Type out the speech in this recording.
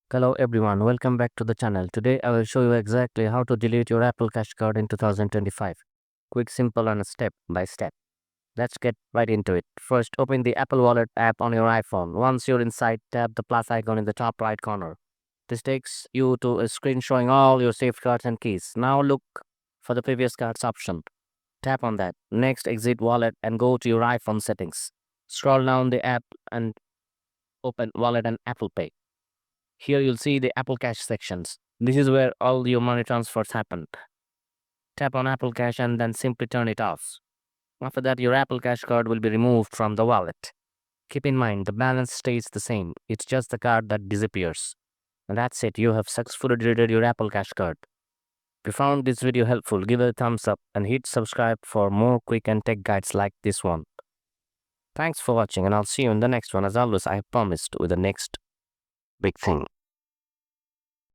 Hello everyone, welcome back to the channel. Today I will show you exactly how to delete your Apple Cash card in 2025. Quick, simple and step by step. Let's get right into it. First, open the Apple Wallet app on your iPhone. Once you're inside, tap the plus icon in the top right corner. This takes you to a screen showing all your saved cards and keys. Now look for the previous cards option. Tap on that. Next, exit Wallet and go to your iPhone settings. Scroll down the app and open Wallet and Apple Pay. Here you'll see the Apple Cash sections. This is where all your money transfers happen. Tap on Apple Cash and then simply turn it off. After that, your Apple Cash card will be removed from the wallet. Keep in mind, the balance stays the same. It's just the card that disappears. And that's it. You have successfully deleted your Apple Cash card. If you found this video helpful, give it a thumbs up and hit subscribe for more quick and tech guides like this one. Thanks for watching and I'll see you in the next one. As always, I have promised with the next big thing.